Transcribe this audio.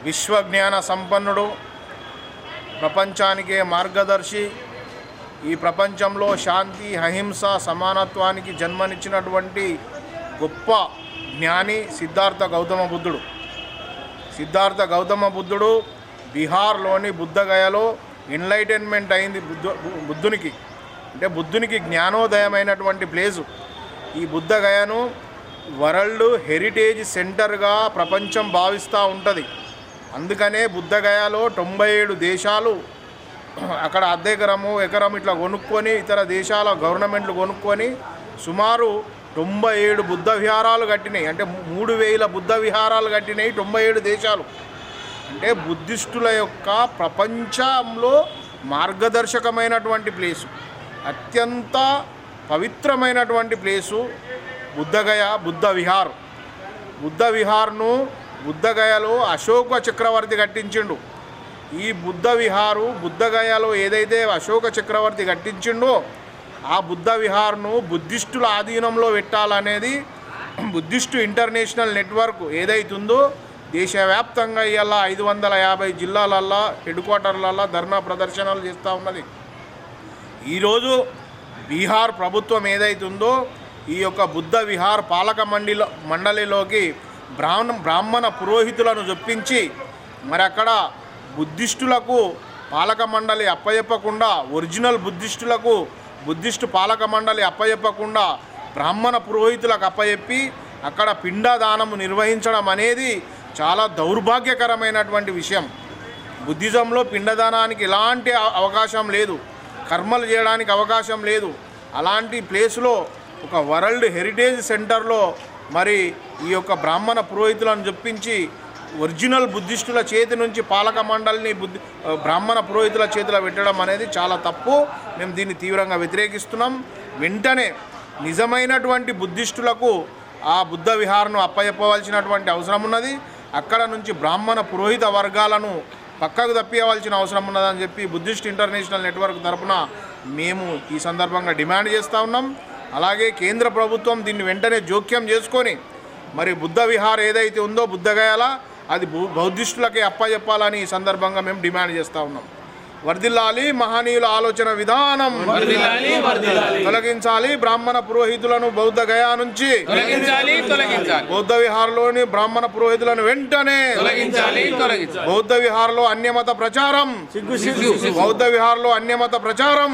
విశ్వజ్ఞాన సంపన్నుడు, ప్రపంచానికే మార్గదర్శి, ఈ ప్రపంచంలో శాంతి, అహింస, సమానత్వానికి జన్మనిచ్చినటువంటి గొప్ప జ్ఞాని సిద్ధార్థ గౌతమ బుద్ధుడు. సిద్ధార్థ గౌతమ బుద్ధుడు బీహార్లోని బుద్ధగయలో ఎన్లైటన్మెంట్ అయింది బుద్ధునికి. అంటే బుద్ధునికి జ్ఞానోదయమైనటువంటి ప్లేసు ఈ బుద్ధగయను వరల్డ్ హెరిటేజ్ సెంటర్గా ప్రపంచం భావిస్తూ ఉంటుంది. అందుకనే బుద్ధగయలో 97 దేశాలు అక్కడ అద్దెకరము ఎకరం ఇట్లా కొనుక్కొని ఇతర దేశాల గవర్నమెంట్లు కొనుక్కొని సుమారు 97 బుద్ధ విహారాలు కట్టినాయి. అంటే 3000 బుద్ధ విహారాలు కట్టినాయి 97 దేశాలు. అంటే బుద్ధిస్టుల యొక్క ప్రపంచంలో మార్గదర్శకమైనటువంటి ప్లేసు, అత్యంత పవిత్రమైనటువంటి ప్లేసు బుద్ధగయ బుద్ధ విహార్. బుద్ధ విహార్ను బుద్ధగయలో అశోక చక్రవర్తి కట్టించిండు. ఈ బుద్ధ విహారు బుద్ధగయలో ఏదైతే అశోక చక్రవర్తి కట్టించిండో ఆ బుద్ధ విహార్ను బుద్ధిస్టుల ఆధీనంలో పెట్టాలనేది బుద్ధిస్టు ఇంటర్నేషనల్ నెట్వర్క్ ఏదైతుందో దేశవ్యాప్తంగా ఇవాళ 550 జిల్లాలల్లో హెడ్ క్వార్టర్లల్లో ధర్నా ప్రదర్శనలు చేస్తూ ఉన్నది. ఈరోజు బీహార్ ప్రభుత్వం ఏదైతుందో ఈ యొక్క బుద్ధ విహార్ పాలక మండలిలోకి బ్రాహ్మణ పురోహితులను చొప్పించి మరి అక్కడ బుద్ధిస్టులకు పాలక మండలి అప్పచెప్పకుండా, ఒరిజినల్ బుద్ధిస్టులకు బుద్ధిస్టు పాలక మండలి అప్పచెప్పకుండా బ్రాహ్మణ పురోహితులకు అప్పచెప్పి అక్కడ పిండదానము నిర్వహించడం అనేది చాలా దౌర్భాగ్యకరమైనటువంటి విషయం. బుద్ధిజంలో పిండదానానికి ఎలాంటి అవకాశం లేదు, కర్మలు చేయడానికి అవకాశం లేదు. అలాంటి ప్లేస్లో ఒక వరల్డ్ హెరిటేజ్ సెంటర్లో మరి ఈ యొక్క బ్రాహ్మణ పురోహితులను చొప్పించి ఒరిజినల్ బుద్ధిస్టుల చేతి నుంచి పాలక మండలిని బ్రాహ్మణ పురోహితుల చేతిలో పెట్టడం అనేది చాలా తప్పు. మేము దీన్ని తీవ్రంగా వ్యతిరేకిస్తున్నాం. వెంటనే నిజమైనటువంటి బుద్ధిస్టులకు ఆ బుద్ధ విహార్ను అప్పచెప్పవలసినటువంటి అవసరం ఉన్నది. అక్కడ నుంచి బ్రాహ్మణ పురోహిత వర్గాలను పక్కకు తప్పియవలసిన అవసరం ఉన్నదని చెప్పి బుద్ధిస్ట్ ఇంటర్నేషనల్ నెట్వర్క్ తరఫున మేము ఈ సందర్భంగా డిమాండ్ చేస్తూ ఉన్నాం. అలాగే కేంద్ర ప్రభుత్వం దీన్ని వెంటనే జోక్యం చేసుకొని మరి బుద్ధ విహార్ ఏదైతే ఉందో బుద్ధగయాల అది బౌద్ధిస్టులకే అప్పచెప్పాలని ఈ సందర్భంగా మేము డిమాండ్ చేస్తూ ఉన్నాం. వర్ధిల్లాలి మహనీయుల ఆలోచన విధానం, తొలగించాలి బ్రాహ్మణ పురోహితులను బౌద్ధగయా నుంచి, బౌద్ధ విహార్లోని బ్రాహ్మణ పురోహితులను వెంటనే బౌద్ధ విహార్లో అన్యమత ప్రచారం, బౌద్ధ విహార్లో అన్యమత ప్రచారం